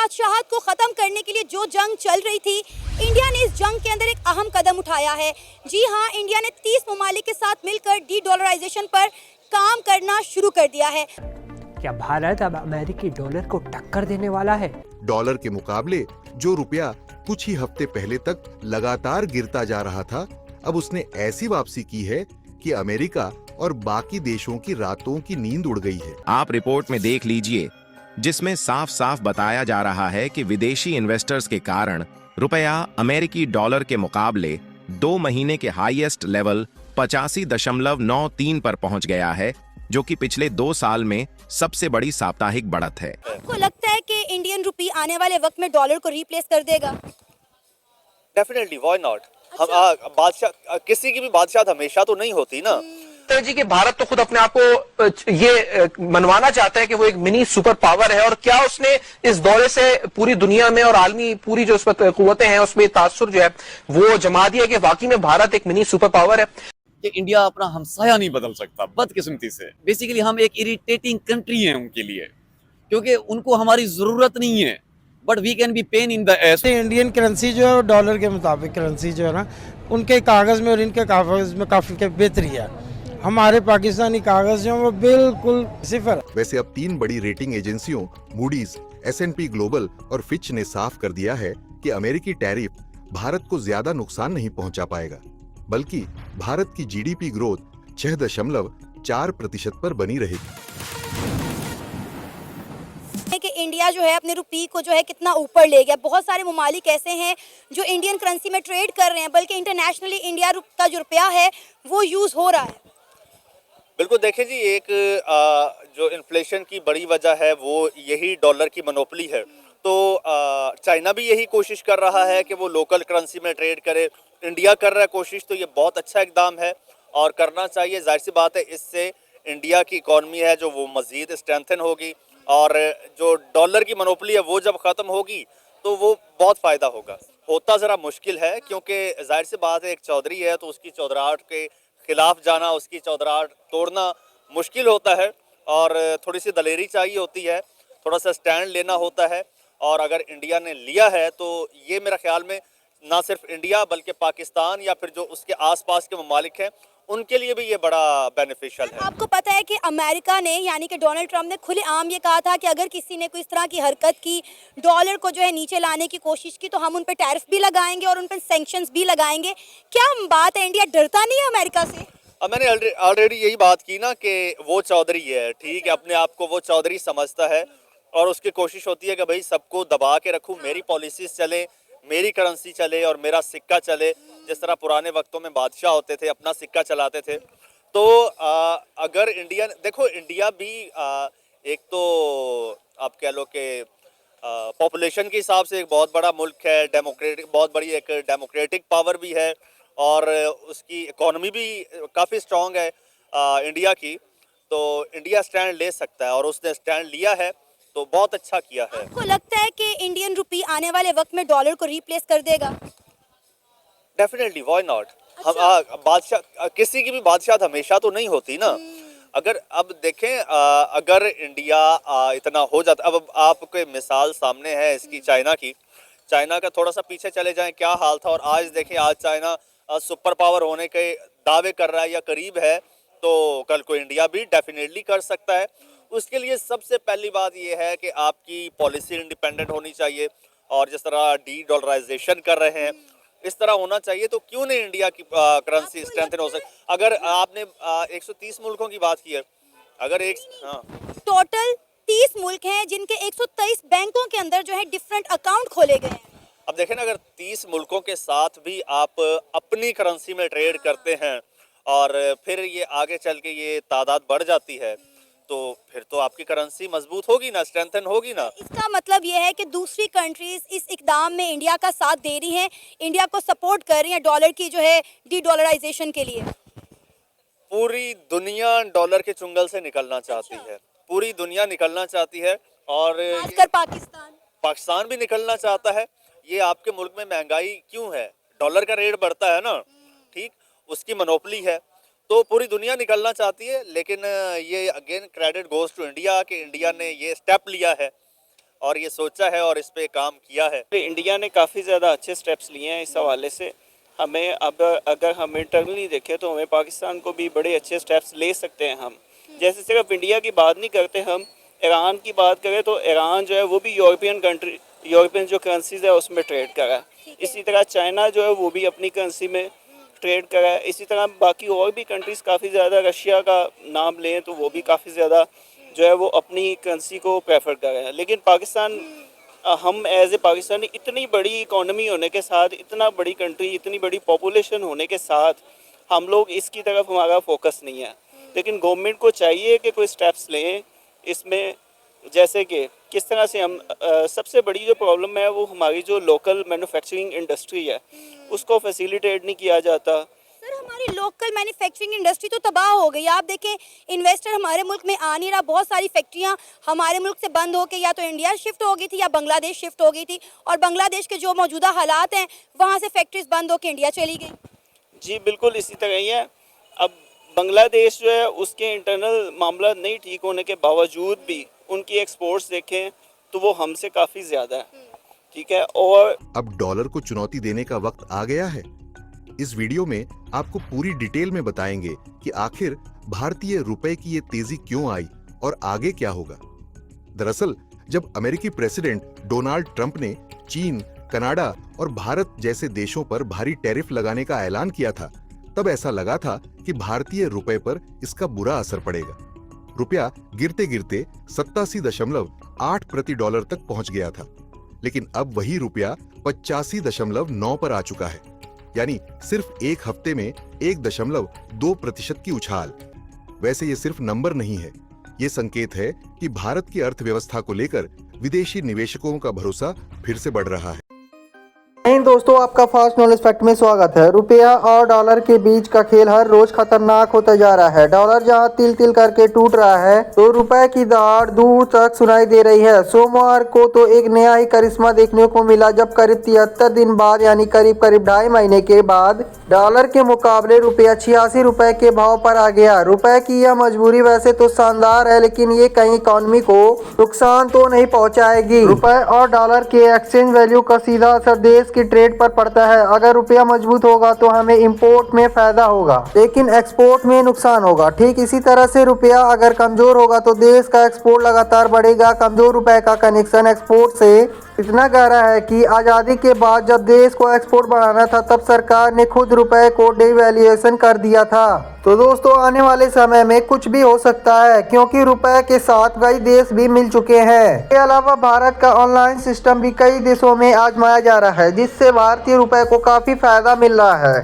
बादशाहत को ख़त्म करने के लिए जो जंग चल रही थी, इंडिया ने इस जंग के अंदर एक अहम कदम उठाया है। जी हाँ, इंडिया ने 30 ममालिक के साथ मिलकर डी डॉलराइजेशन पर काम करना शुरू कर दिया है। क्या भारत अब अमेरिकी डॉलर को टक्कर देने वाला है? डॉलर के मुकाबले जो रुपया कुछ ही हफ्ते पहले तक लगातार गिरता जा रहा था, अब उसने ऐसी वापसी की है कि अमेरिका और बाकी देशों की रातों की नींद उड़ गई है। आप रिपोर्ट में देख लीजिए, जिसमें साफ साफ बताया जा रहा है कि विदेशी इन्वेस्टर्स के कारण रुपया अमेरिकी डॉलर के मुकाबले 2 महीने के हाईएस्ट लेवल 85.93 पर पहुंच गया है, जो कि पिछले 2 साल में सबसे बड़ी साप्ताहिक बढ़त है। आपको लगता है कि इंडियन रुपी आने वाले वक्त में डॉलर को रिप्लेस कर देगा? Definitely, why not. हम बादशाह, किसी की भी बादशाह हमेशा तो नहीं होती ना। जी कि भारत तो खुद अपने आप को ये मनवाना चाहता है कि वो एक मिनी सुपर पावर है, और क्या उसने इस दौरे से पूरी दुनिया में और आलमी पूरी जो उस वक्त कुव्वतें हैं उसमें तासुर जो है वो जमा दिया कि वाकई में भारत एक मिनी सुपर पावर है। कि इंडिया अपना हमसाया नहीं बदल सकता बदकिस्मती से। बेसिकली हम एक इरिटेटिंग कंट्री हैं उनके लिए, क्योंकि उनको हमारी जरूरत नहीं है, but we can be pain in the ass. Indian currency जो है डॉलर के मुताबिक करेंसी जो है ना, उनके कागज में और इनके कागज में काफी बेहतरी है। हमारे पाकिस्तानी कागज जो वो बिल्कुल सिफर। वैसे अब 3 बड़ी रेटिंग एजेंसियों मूडीज, S&P ग्लोबल और फिच ने साफ कर दिया है कि अमेरिकी टैरिफ भारत को ज्यादा नुकसान नहीं पहुंचा पाएगा, बल्कि भारत की GDP ग्रोथ 6.4% पर बनी रहेगी। कि इंडिया जो है अपने रुपी को जो है कितना ऊपर ले गया। बहुत सारे ममालिक ऐसे हैं जो इंडियन करेंसी में ट्रेड कर रहे हैं, बल्कि इंटरनेशनली इंडिया का जो रुपया है वो यूज हो रहा है। बिल्कुल, देखिए जी, एक जो इन्फ्लेशन की बड़ी वजह है वो यही डॉलर की मोनोपोली है। तो चाइना भी यही कोशिश कर रहा है कि वो लोकल करेंसी में ट्रेड करे। इंडिया कर रहा है कोशिश, तो ये बहुत अच्छा इकदाम है और करना चाहिए। जाहिर सी बात है, इससे इंडिया की इकॉनमी है जो वो मज़ीद स्ट्रेंथन होगी, और जो डॉलर की मोनोपोली है वो जब ख़त्म होगी तो वो बहुत फ़ायदा होगा। होता ज़रा मुश्किल है, क्योंकि जाहिर सी बात है, एक चौधरी है तो उसकी चौधराहट के खिलाफ जाना, उसकी चौधराहट तोड़ना मुश्किल होता है, और थोड़ी सी दलेरी चाहिए होती है, थोड़ा सा स्टैंड लेना होता है। और अगर इंडिया ने लिया है तो ये मेरा ख्याल में ना सिर्फ इंडिया बल्कि पाकिस्तान या फिर जो उसके आसपास के ममालिक हैं उनके लिए भी ये बड़ा बेनिफिशियल है। आपको पता है कि अमेरिका ने यानी कि डोनाल्ड ट्रंप ने खुलेआम ये कहा था कि अगर किसी ने कोई इस तरह की हरकत की, डॉलर को जो है नीचे लाने की कोशिश की, तो हम उन पर टैरिफ भी लगाएंगे और उन पर सैंक्शंस भी लगाएंगे। क्या बात है, इंडिया डरता नहीं है अमेरिका से? अब मैंने ऑलरेडी यही बात की ना कि वो चौधरी है, ठीक है, अपने आप को वो चौधरी समझता है और उसकी कोशिश होती है कि भाई सबको दबा के रखूँ, मेरी पॉलिसीज चले, मेरी करेंसी चले और मेरा सिक्का चले। जिस तरह पुराने वक्तों में बादशाह होते थे, अपना सिक्का चलाते थे। तो अगर इंडिया, देखो इंडिया भी एक तो आप कह लो कि पॉपुलेशन के हिसाब से एक बहुत बड़ा मुल्क है, डेमोक्रेटिक, बहुत बड़ी एक डेमोक्रेटिक पावर भी है, और उसकी इकोनॉमी भी काफ़ी स्ट्रॉन्ग है इंडिया की। तो इंडिया स्टैंड ले सकता है और उसने स्टैंड लिया है, तो बहुत अच्छा किया है। आपको लगता है कि इंडियन रुपी आने वाले वक्त में डॉलर को रिप्लेस कर देगा? Definitely, why not. हम बादशाह, किसी की भी बादशाह हमेशा तो नहीं होती ना। अगर अब देखें, अगर इंडिया इतना हो जाता, अब आपके मिसाल सामने है इसकी चाइना की। चाइना का थोड़ा सा पीछे चले जाएं क्या हाल था, और आज देखें, आज चाइना सुपर पावर होने के दावे कर रहा है या करीब है, तो कल को इंडिया भी डेफिनेटली कर सकता है। उसके लिए सबसे पहली बात यह है कि आपकी पॉलिसी इंडिपेंडेंट होनी चाहिए, और जिस तरह डी डॉलराइजेशन कर रहे हैं इस तरह होना चाहिए। तो क्यों नहीं इंडिया की करेंसी स्ट्रेंथन हो सकती? अगर आपने 130 मुल्कों की बात की है, अगर एक टोटल 30 मुल्क हैं जिनके 123 बैंकों के अंदर जो है डिफरेंट अकाउंट खोले गए हैं। अब देखें ना, अगर 30 मुल्कों के साथ भी आप अपनी करेंसी में ट्रेड करते हैं और फिर ये आगे चल के ये तादाद बढ़ जाती है, तो फिर तो आपकी करेंसी मजबूत होगी ना, स्ट्रेंथन होगी ना। इसका मतलब ये है कि दूसरी कंट्रीज इस इकदाम में इंडिया का साथ दे रही हैं, इंडिया को सपोर्ट कर रही हैं डॉलर की जो है डी डॉलराइजेशन के लिए। पूरी दुनिया डॉलर के चुंगल से निकलना चाहती है, पूरी दुनिया निकलना चाहती है, और खासकर पाकिस्तान भी निकलना चाहता है। ये आपके मुल्क में महंगाई क्यों है? डॉलर का रेट बढ़ता है ना, ठीक, उसकी मोनोपोली है, तो पूरी दुनिया निकलना चाहती है। लेकिन ये again credit goes to India कि इंडिया ने ये स्टेप लिया है। और ये सोचा है और इस पे काम किया है? इंडिया ने काफ़ी ज़्यादा अच्छे स्टेप्स लिए हैं इस हवाले से। हमें अब अगर हम इंटरनली देखें तो हमें पाकिस्तान को भी बड़े अच्छे स्टेप्स ले सकते हैं हम। जैसे सिर्फ इंडिया की बात नहीं करते हम, ईरान की बात करें तो ईरान जो है वो भी यूरोपियन जो करेंसीज है उसमें ट्रेड कर रहा है। इसी तरह चाइना जो है वो भी अपनी करेंसी में ट्रेड कर रहा है। इसी तरह बाकी और भी कंट्रीज़ काफ़ी ज़्यादा, रशिया का नाम लें तो वो भी काफ़ी ज़्यादा जो है वो अपनी करेंसी को प्रेफर कर रहे हैं। लेकिन पाकिस्तान, हम एज ए पाकिस्तानी इतनी बड़ी इकोनॉमी होने के साथ, इतना बड़ी कंट्री, इतनी बड़ी पॉपुलेशन होने के साथ हम लोग इसकी तरफ हमारा फोकस नहीं है। लेकिन गवर्नमेंट को चाहिए कि कोई स्टेप्स लें इसमें, जैसे कि किस तरह से हम सबसे बड़ी जो प्रॉब्लम है वो हमारी जो लोकल मैन्युफैक्चरिंग इंडस्ट्री है उसको फैसिलिटेट नहीं किया जाता। सर, हमारी लोकल मैन्युफैक्चरिंग इंडस्ट्री तो तबाह हो गई। आप देखें, इन्वेस्टर हमारे मुल्क में आ नहीं रहा। बहुत सारी फैक्ट्रियां हमारे मुल्क से बंद होकर या तो इंडिया शिफ्ट हो गई थी या बांग्लादेश शिफ्ट हो गई थी, और बांग्लादेश के जो मौजूदा हालात हैं वहाँ से फैक्ट्रीज बंद होकर इंडिया चली गई। जी बिल्कुल इसी तरह ही है। अब बांग्लादेश जो है उसके इंटरनल मामला नहीं ठीक होने के बावजूद भी उनकी एक्सपोर्ट्स देखें तो वो हमसे काफ़ी ज़्यादा है, ठीक है। और अब डॉलर को चुनौती देने का वक्त आ गया है। इस वीडियो में आपको पूरी डिटेल में बताएंगे कि आखिर भारतीय रुपए की ये तेजी क्यों आई और आगे क्या होगा। दरअसल जब अमेरिकी प्रेसिडेंट डोनाल्ड ट्रंप ने चीन, कनाडा और भारत जैसे देशों पर भारी टैरिफ लगाने का ऐलान किया था, तब ऐसा लगा था कि भारतीय रुपए पर इसका बुरा असर पड़ेगा। रुपया गिरते गिरते 87.8 प्रति डॉलर तक पहुंच गया था, लेकिन अब वही रुपया 85.9 पर आ चुका है, यानी सिर्फ एक हफ्ते में 1.2% की उछाल। वैसे ये सिर्फ नंबर नहीं है, ये संकेत है कि भारत की अर्थव्यवस्था को लेकर विदेशी निवेशकों का भरोसा फिर से बढ़ रहा है। दोस्तों, आपका फास्ट नॉलेज फैक्ट में स्वागत है। रुपया और डॉलर के बीच का खेल हर रोज खतरनाक होता जा रहा है। डॉलर जहां तिल तिल करके टूट रहा है तो रुपए की दहाड़ दूर तक सुनाई दे रही है। सोमवार को तो एक नया ही करिश्मा देखने को मिला, जब करीब 73 दिन बाद यानी करीब 2.5 महीने के बाद डॉलर के मुकाबले रुपया 86 रुपए के भाव पर आ गया। रुपए की यह मजबूरी वैसे तो शानदार है, लेकिन ये कहीं इकोनॉमी को नुकसान तो नहीं पहुँचाएगी। रुपए और डॉलर के एक्सचेंज वैल्यू का सीधा असर देश की ट्रेड पर पड़ता है। अगर रुपया मजबूत होगा तो हमें इंपोर्ट में फायदा होगा, लेकिन एक्सपोर्ट में नुकसान होगा। ठीक इसी तरह से रुपया अगर कमजोर होगा तो देश का एक्सपोर्ट लगातार बढ़ेगा। कमजोर रुपए का कनेक्शन एक्सपोर्ट से इतना गहरा है कि आज़ादी के बाद जब देश को एक्सपोर्ट बढ़ाना था तब सरकार ने खुद रुपए को डिवैल्यूएशन कर दिया था। तो दोस्तों, आने वाले समय में कुछ भी हो सकता है, क्योंकि रुपए के साथ कई देश भी मिल चुके हैं। इसके अलावा भारत का ऑनलाइन सिस्टम भी कई देशों में आजमाया जा रहा है, जिससे भारतीय रुपए को काफी फायदा मिल रहा है।